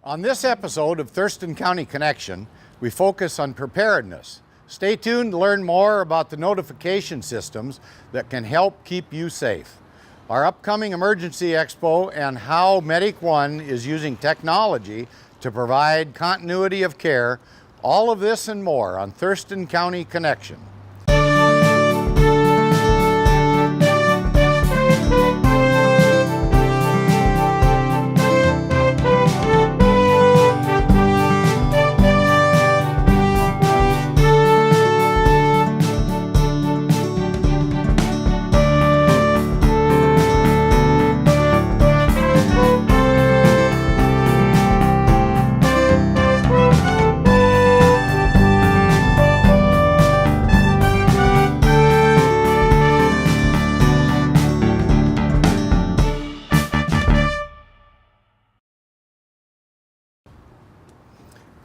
On this episode of Thurston County Connection, we focus on preparedness. Stay tuned to learn more about the notification systems that can help keep you safe. Our upcoming emergency expo and how Medic One is using technology to provide continuity of care. All of this and more on Thurston County Connection.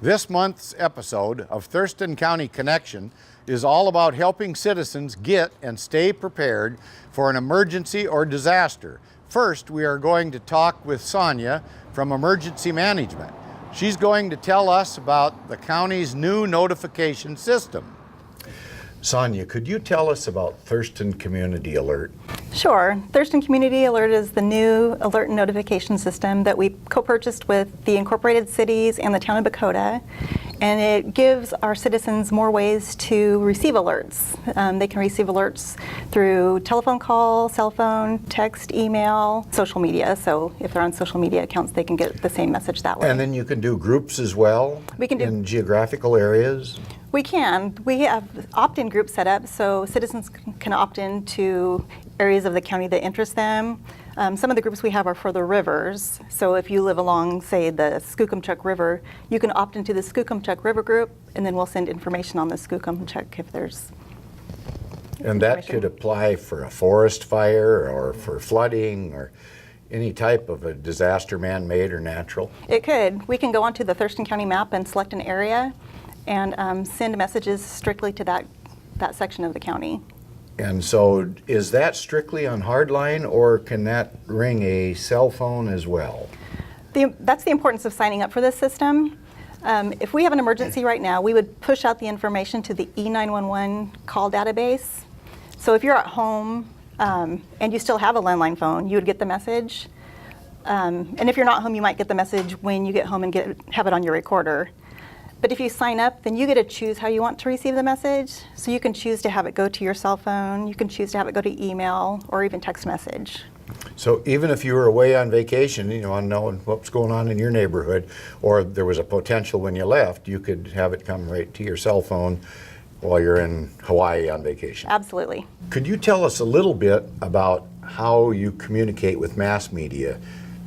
This month's episode of Thurston County Connection is all about helping citizens get and stay prepared for an emergency or disaster. First, we are going to talk with Sonia from Emergency Management. She's going to tell us about the county's new notification system. Sonia, could you tell us about Thurston Community Alert? Sure. Thurston Community Alert is the new alert and notification system that we co-purchased with the incorporated cities and the town of Bakota. And it gives our citizens more ways to receive alerts. They can receive alerts through telephone call, cell phone, text, email, social media. So if they're on social media accounts, they can get the same message that way. And then you can do groups as well? We can do in geographical areas? We can. We have opt-in groups set up so citizens can opt in to areas of the county that interest them. Some of the groups we have are for the rivers. So if you live along, say, the Skookumchuck River, you can opt into the Skookumchuck River group, and then we'll send information on the Skookumchuck if there's And that could apply for a forest fire or for flooding or any type of a disaster, man-made or natural? It could. We can go onto the Thurston County map and select an area and send messages strictly to that section of the county. And so is that strictly on hardline, or can that ring a cell phone as well? That's the importance of signing up for this system. If we have an emergency right now, we would push out the information to the E911 call database. So if you're at home and you still have a landline phone, you would get the message. And if you're not home, you might get the message when you get home and have it on your recorder. But if you sign up, then you get to choose how you want to receive the message. So you can choose to have it go to your cell phone, you can choose to have it go to email, or even text message. So even if you were away on vacation, unknowing what's going on in your neighborhood, or there was a potential when you left, you could have it come right to your cell phone while you're in Hawaii on vacation. Absolutely. Could you tell us a little bit about how you communicate with mass media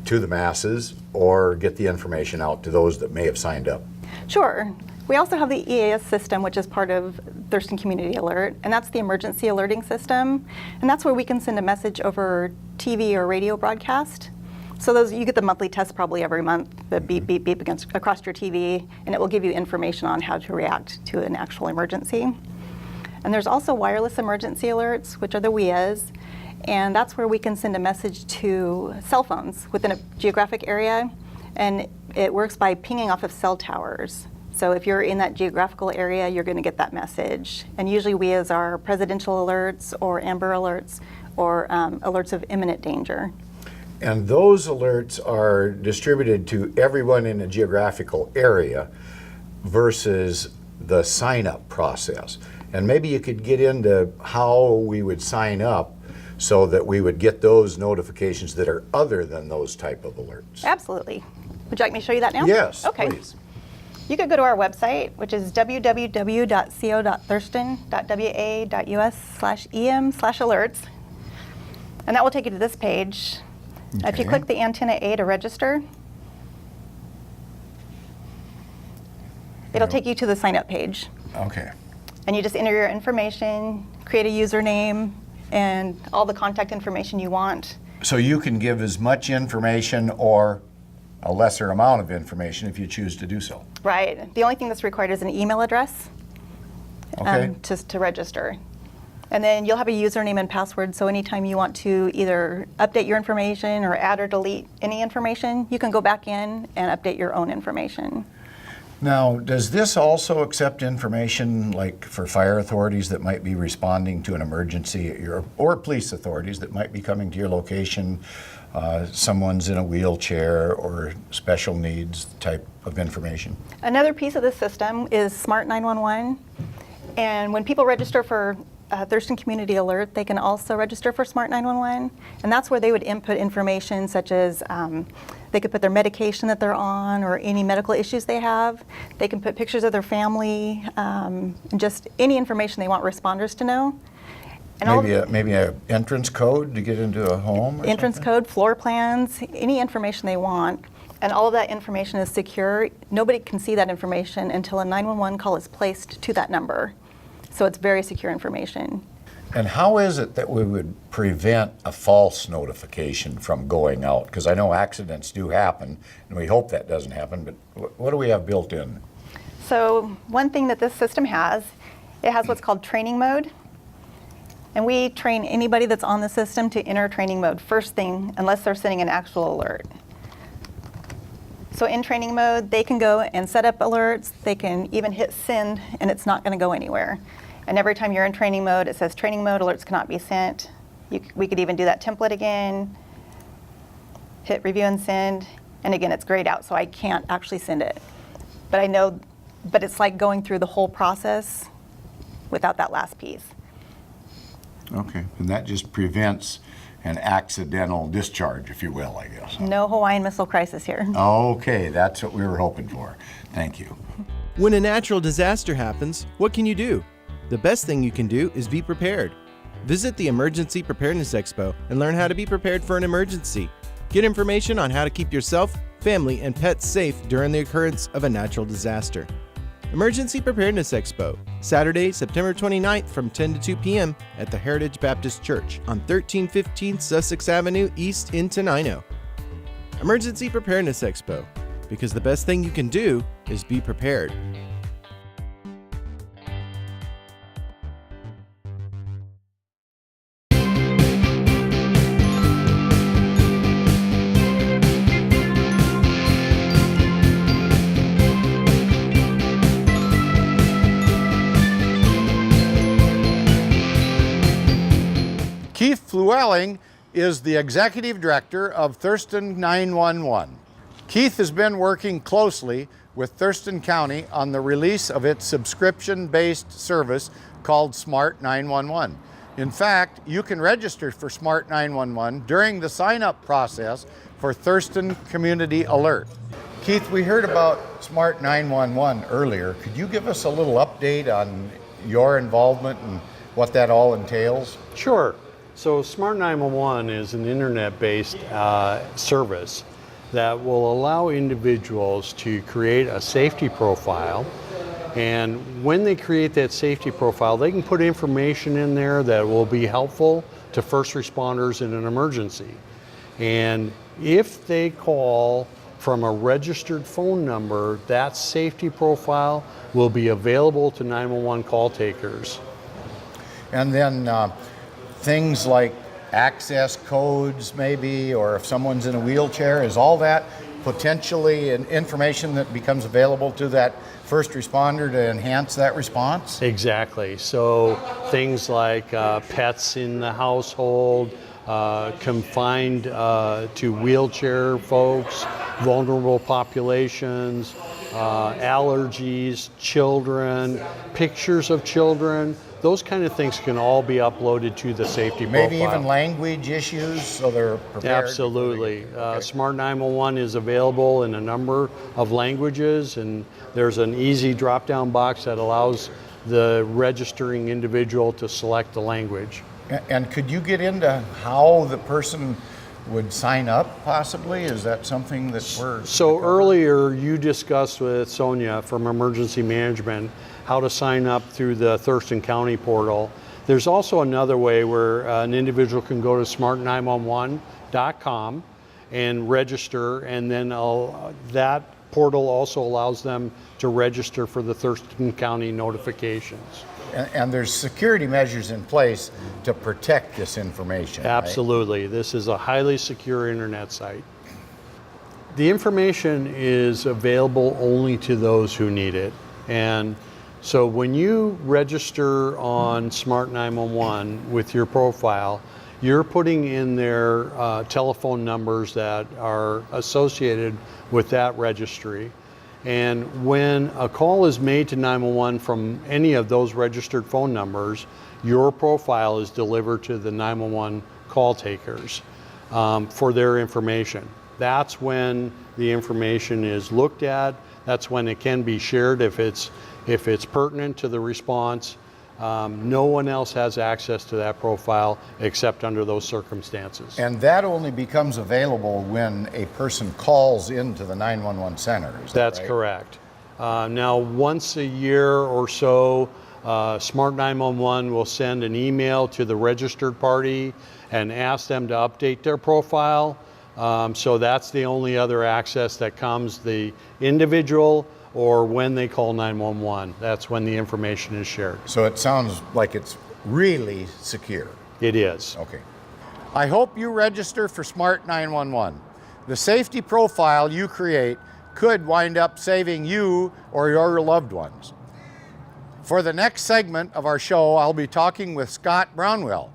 to the masses or get the information out to those that may have signed up? Sure. We also have the EAS system, which is part of Thurston Community Alert, and that's the emergency alerting system. And that's where we can send a message over TV or radio broadcast. So you get the monthly test probably every month, the beep, beep, beep across your TV, and it will give you information on how to react to an actual emergency. And there's also wireless emergency alerts, which are the WIAs, and that's where we can send a message to cell phones within a geographic area. And it works by pinging off of cell towers. So if you're in that geographical area, you're going to get that message. And usually we as our presidential alerts or amber alerts or alerts of imminent danger. And those alerts are distributed to everyone in a geographical area versus the sign-up process. And maybe you could get into how we would sign up so that we would get those notifications that are other than those type of alerts. Absolutely. Would you like me to show you that now? Yes, okay. Please. You could go to our website, which is www.co.thurston.wa.us/em/alerts. And that will take you to this page. Okay. If you click the antenna A to register, it'll take you to the sign up page. Okay. And you just enter your information, create a username, and all the contact information you want. So you can give as much information or a lesser amount of information if you choose to do so. Right. The only thing that's required is an email address Okay. to register. And then you'll have a username and password, so anytime you want to either update your information or add or delete any information, you can go back in and update your own information. Now, does this also accept information like for fire authorities that might be responding to an emergency at or police authorities that might be coming to your location, someone's in a wheelchair or special needs type of information? Another piece of the system is Smart 911. And when people register for Thurston Community Alert, they can also register for Smart 911. And that's where they would input information such as they could put their medication that they're on or any medical issues they have. They can put pictures of their family, and just any information they want responders to know. And maybe a entrance code to get into a home or entrance something? code, floor plans, any information they want. And all of that information is secure. Nobody can see that information until a 911 call is placed to that number. So it's very secure information. And how is it that we would prevent a false notification from going out? Because I know accidents do happen, and we hope that doesn't happen, but what do we have built in? So one thing that this system has, it has what's called training mode. And we train anybody that's on the system to enter training mode first thing, unless they're sending an actual alert. So in training mode, they can go and set up alerts. They can even hit send, and it's not going to go anywhere. And every time you're in training mode, it says training mode, alerts cannot be sent. We could even do that template again, hit review and send, and again, it's grayed out, so I can't actually send it. But it's like going through the whole process without that last piece. Okay, and that just prevents an accidental discharge, if you will, I guess. No Hawaiian missile crisis here. Okay, that's what we were hoping for. Thank you. When a natural disaster happens, what can you do? The best thing you can do is be prepared. Visit the Emergency Preparedness Expo and learn how to be prepared for an emergency. Get information on how to keep yourself, family, and pets safe during the occurrence of a natural disaster. Emergency Preparedness Expo, Saturday, September 29th from 10 to 2 p.m. at the Heritage Baptist Church on 1315 Sussex Avenue East in Tenino. Emergency Preparedness Expo, because the best thing you can do is be prepared. Keith Flewelling is the Executive Director of Thurston 911. Keith has been working closely with Thurston County on the release of its subscription-based service called Smart 911. In fact, you can register for Smart 911 during the sign-up process for Thurston Community Alert. Keith, we heard about Smart 911 earlier. Could you give us a little update on your involvement and what that all entails? Sure. So Smart 911 is an internet-based service that will allow individuals to create a safety profile. And when they create that safety profile, they can put information in there that will be helpful to first responders in an emergency. And if they call from a registered phone number, that safety profile will be available to 911 call takers. And then things like access codes maybe, or if someone's in a wheelchair, is all that potentially information that becomes available to that first responder to enhance that response? Exactly. So things like pets in the household, confined to wheelchair folks, vulnerable populations, allergies, children, pictures of children, those kind of things can all be uploaded to the safety profile. Maybe even language issues, so they're prepared? Absolutely. Okay. Smart 911 is available in a number of languages, and there's an easy drop-down box that allows the registering individual to select the language. And could you get into how the person would sign up, possibly? Is that something that we're... So earlier you discussed with Sonia from Emergency Management how to sign up through the Thurston County portal. There's also another way where an individual can go to smart911.com and register, and then that portal also allows them to register for the Thurston County notifications. And there's security measures in place to protect this information. Right? Absolutely. This is a highly secure internet site. The information is available only to those who need it. And so when you register on Smart 911 with your profile, you're putting in their telephone numbers that are associated with that registry. And when a call is made to 911 from any of those registered phone numbers, your profile is delivered to the 911 call takers for their information. That's when the information is looked at. That's when it can be shared if it's pertinent to the response. No one else has access to that profile except under those circumstances. And that only becomes available when a person calls into the 911 center. Is that That's right? correct. Now, once a year or so, Smart 911 will send an email to the registered party and ask them to update their profile. So that's the only other access that comes, the individual or when they call 911. That's when the information is shared. So it sounds like it's really secure. It is. Okay. I hope you register for Smart 911. The safety profile you create could wind up saving you or your loved ones. For the next segment of our show, I'll be talking with Scott Brownwell,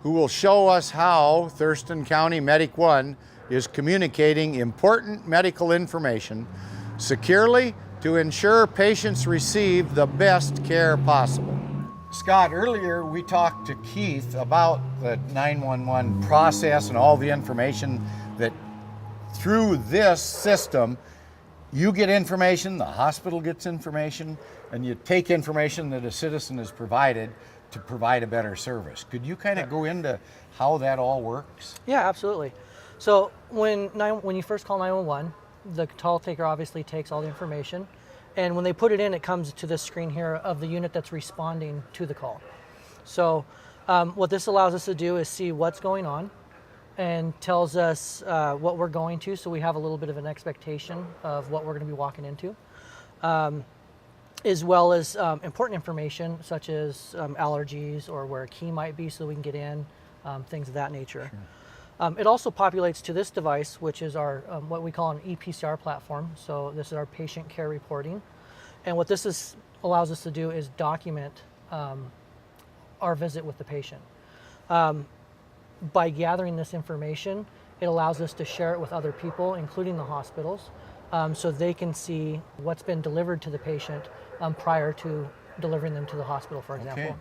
who will show us how Thurston County Medic 1 is communicating important medical information securely to ensure patients receive the best care possible. Scott, earlier we talked to Keith about the 911 process and all the information that through this system, you get information, the hospital gets information, and you take information that a citizen has provided to provide a better service. Could you kind of go into how that all works? Yeah, absolutely. So when you first call 911, the call taker obviously takes all the information, and when they put it in, it comes to this screen here of the unit that's responding to the call. So what this allows us to do is see what's going on and tells us what we're going to, so we have a little bit of an expectation of what we're going to be walking into, as well as important information such as allergies or where a key might be so we can get in, things of that nature. Sure. It also populates to this device, which is our what we call an ePCR platform. So this is our patient care reporting. And what this allows us to do is document our visit with the patient. By gathering this information, it allows us to share it with other people, including the hospitals, so they can see what's been delivered to the patient prior to delivering them to the hospital, for example. Okay.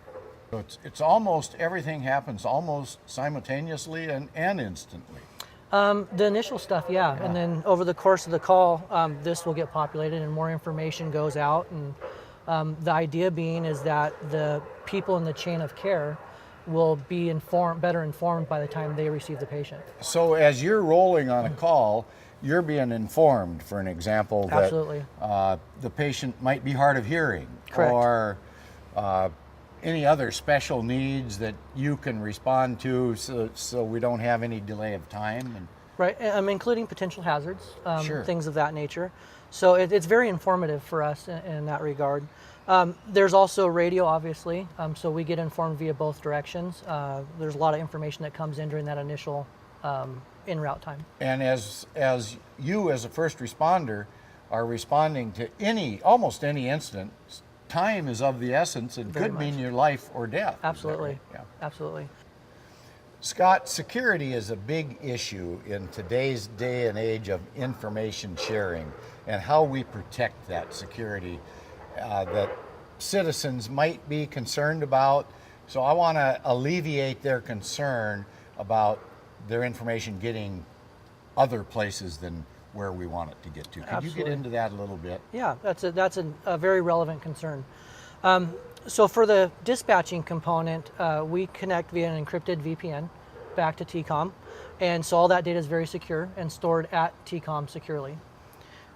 So it's almost, everything happens almost simultaneously and instantly. The initial stuff, yeah. And then over the course of the call, this will get populated and more information goes out. And the idea being is that the people in the chain of care will be better informed by the time they receive the patient. So as you're rolling on a call, you're being informed, for an example, that Absolutely. The patient might be hard of hearing. Correct. Or any other special needs that you can respond to so we don't have any delay of time. Right, including potential hazards, Sure. things of that nature. So it's very informative for us in that regard. There's also radio, obviously, so we get informed via both directions. There's a lot of information that comes in during that initial en route time. And as you as a first responder are responding to almost any incident, time is of the essence. It Very could much. mean your life or death. Absolutely. Right? Yeah. Absolutely. Scott, security is a big issue in today's day and age of information sharing and how we protect that security that citizens might be concerned about. So I want to alleviate their concern about their information getting other places than where we want it to get to. Could you Absolutely. get into that a little bit? Yeah, that's a very relevant concern. So for the dispatching component, we connect via an encrypted VPN back to TCOM, and so all that data is very secure and stored at TCOM securely.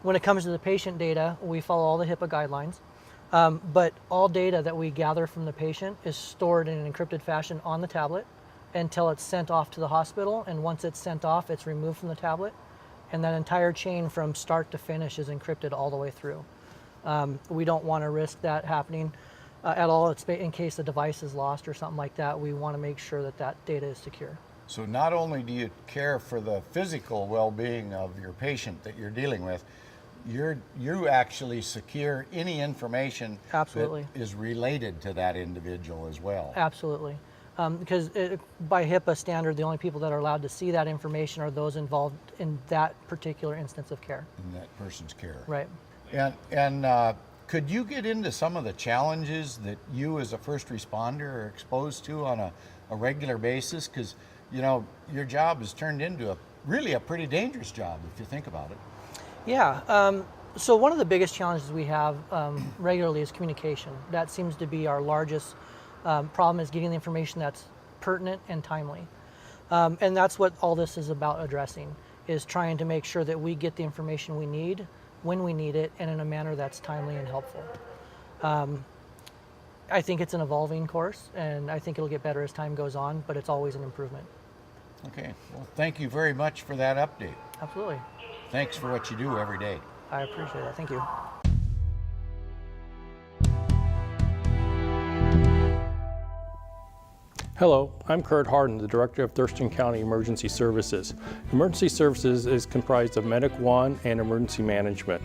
When it comes to the patient data, we follow all the HIPAA guidelines, but all data that we gather from the patient is stored in an encrypted fashion on the tablet until it's sent off to the hospital, and once it's sent off, it's removed from the tablet, and that entire chain from start to finish is encrypted all the way through. We don't want to risk that happening. at all. It's in case the device is lost or something like that. We want to make sure that that data is secure. So not only do you care for the physical well-being of your patient that you're dealing with, you actually secure any information Absolutely. that is related to that individual as well. Absolutely. Because by HIPAA standard, the only people that are allowed to see that information are those involved in that particular instance of care. In that person's care. Right. And could you get into some of the challenges that you as a first responder are exposed to on a regular basis? Because, you know, your job has turned into really a pretty dangerous job if you think about it. Yeah. So one of the biggest challenges we have regularly is communication. That seems to be our largest problem, is getting the information that's pertinent and timely. And that's what all this is about addressing, is trying to make sure that we get the information we need when we need it and in a manner that's timely and helpful. I think it's an evolving course, and I think it'll get better as time goes on, but it's always an improvement. Okay, well, thank you very much for that update. Absolutely. Thanks for what you do every day. I appreciate it. Thank you. Hello, I'm Kurt Harden, the Director of Thurston County Emergency Services. Emergency Services is comprised of Medic 1 and Emergency Management.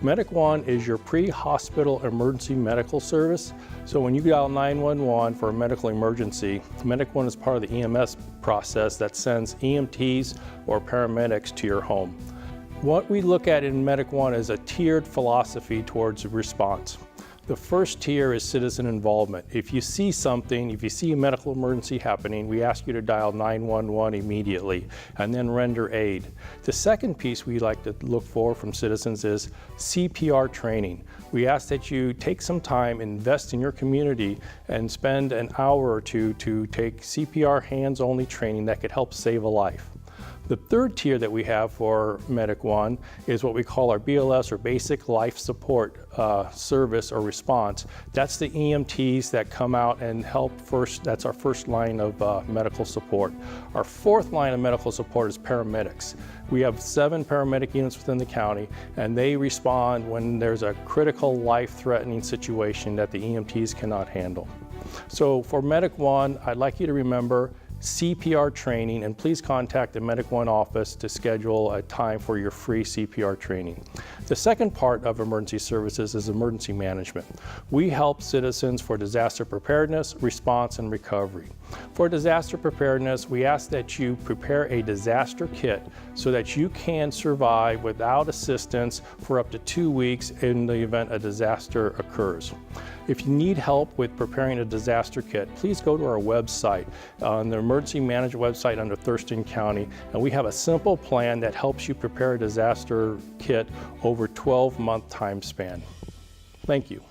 Medic 1 is your pre-hospital emergency medical service. So when you dial 911 for a medical emergency, Medic 1 is part of the EMS process that sends EMTs or paramedics to your home. What we look at in Medic 1 is a tiered philosophy towards response. The first tier is citizen involvement. If you see something, if you see a medical emergency happening, we ask you to dial 911 immediately and then render aid. The second piece we like to look for from citizens is CPR training. We ask that you take some time, invest in your community, and spend an hour or two to take CPR hands-only training that could help save a life. The third tier that we have for Medic 1 is what we call our BLS, or Basic Life Support Service or Response. That's the EMTs that come out and help first. That's our first line of medical support. Our fourth line of medical support is paramedics. We have 7 paramedic units within the county, and they respond when there's a critical life-threatening situation that the EMTs cannot handle. So for Medic 1, I'd like you to remember CPR training, and please contact the Medic 1 office to schedule a time for your free CPR training. The second part of emergency services is emergency management. We help citizens for disaster preparedness, response, and recovery. For disaster preparedness, we ask that you prepare a disaster kit so that you can survive without assistance for up to 2 weeks in the event a disaster occurs. If you need help with preparing a disaster kit, please go to our website, on the emergency management website under Thurston County, and we have a simple plan that helps you prepare a disaster kit over a 12-month time span. Thank you.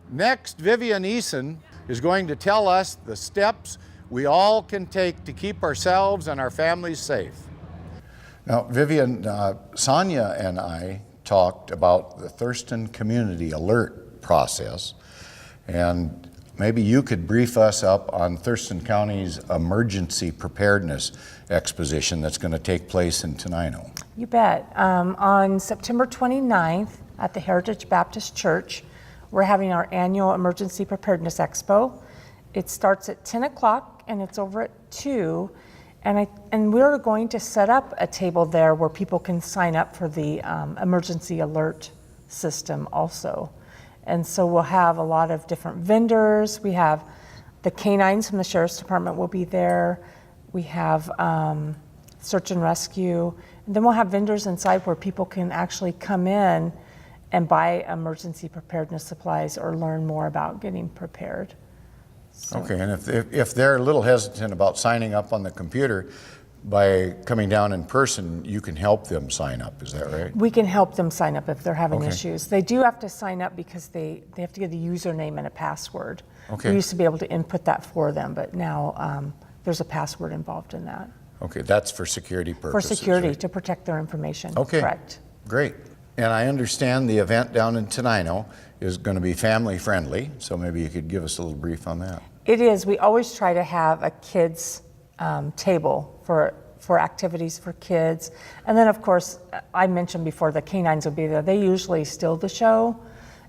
Next, Vivian Eason is going to tell us the steps we all can take to keep ourselves and our families safe. Now, Vivian, Sonia and I talked about the Thurston Community Alert process, and maybe you could brief us up on Thurston County's Emergency Preparedness Exposition that's going to take place in Tenino. You bet. On September 29th at the Heritage Baptist Church, we're having our annual Emergency Preparedness Expo. It starts at 10 o'clock and it's over at 2. And we're going to set up a table there where people can sign up for the emergency alert system also. And so we'll have a lot of different vendors. We have the canines from the Sheriff's Department will be there. We have search and rescue. And then we'll have vendors inside where people can actually come in and buy emergency preparedness supplies or learn more about getting prepared. So. Okay, and if they're a little hesitant about signing up on the computer, by coming down in person, you can help them sign up, is that right? We can help them sign up if they're having issues. They do have to sign up because they have to get a username and a password. Okay. We used to be able to input that for them, but now there's a password involved in that. Okay, that's for security purposes. For security, right? To protect their information. Okay, Correct. Great. And I understand the event down in Tenino is going to be family friendly, so maybe you could give us a little brief on that. It is. We always try to have a kids table for for activities for kids. And then of course, I mentioned before the canines will be there. They usually steal the show,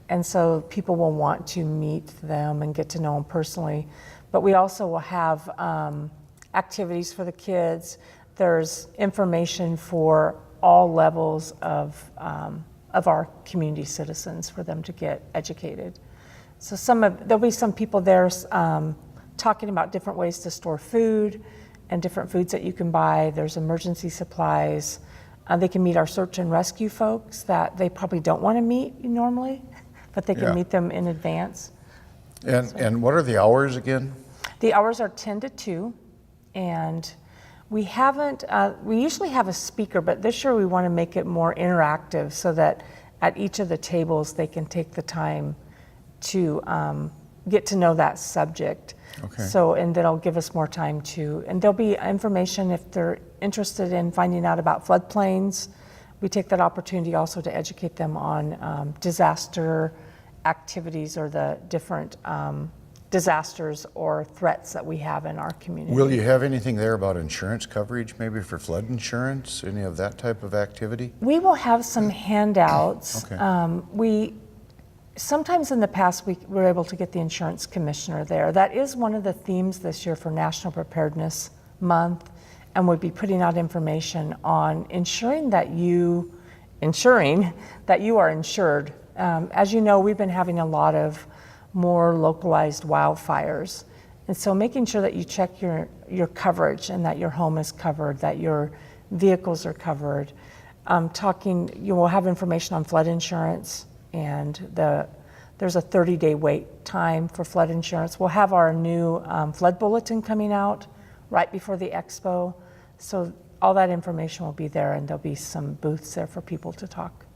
and so people will want to meet them and get to know them personally. But we also will have activities for the kids. There's information for all levels of our community citizens for them to get educated. So there'll be some people there talking about different ways to store food and different foods that you can buy. There's emergency supplies. They can meet our search and rescue folks that they probably don't want to meet normally, but they can meet them in advance. And what are the hours again? The hours are 10 to 2, and we usually have a speaker, but this year we want to make it more interactive so that at each of the tables they can take the time to get to know that subject. Okay. So, and that'll give us more time and there'll be information if they're interested in finding out about floodplains. We take that opportunity also to educate them on disaster activities or the different disasters or threats that we have in our community. Will you have anything there about insurance coverage, maybe for flood insurance, any of that type of activity? We will have some handouts. Okay. Sometimes in the past we were able to get the insurance commissioner there. That is one of the themes this year for National Preparedness Month, and we'll be putting out information on ensuring that you are insured. As you know, we've been having a lot of more localized wildfires, and so making sure that you check your coverage and that your home is covered, that your vehicles are covered. You will have information on flood insurance, and there's a 30-day wait time for flood insurance. We'll have our new flood bulletin coming out right before the expo, so all that information will be there, and there'll be some booths there for people to talk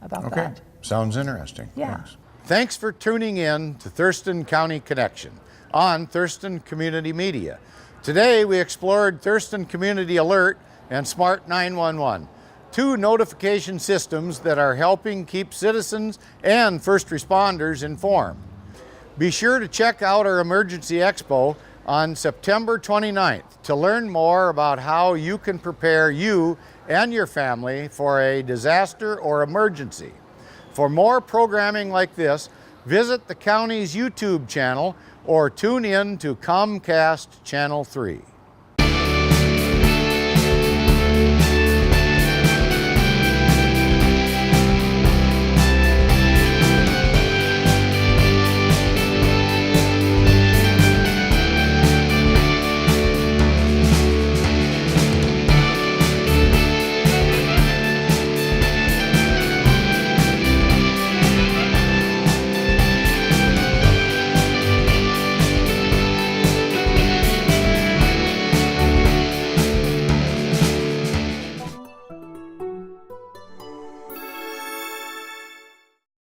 about that. Okay, sounds interesting. Yeah. Thanks. Thanks for tuning in to Thurston County Connection on Thurston Community Media. Today we explored Thurston Community Alert and Smart 911, two notification systems that are helping keep citizens and first responders informed. Be sure to check out our Emergency Expo on September 29th to learn more about how you can prepare you and your family for a disaster or emergency. For more programming like this, visit the county's YouTube channel or tune in to Comcast Channel 3.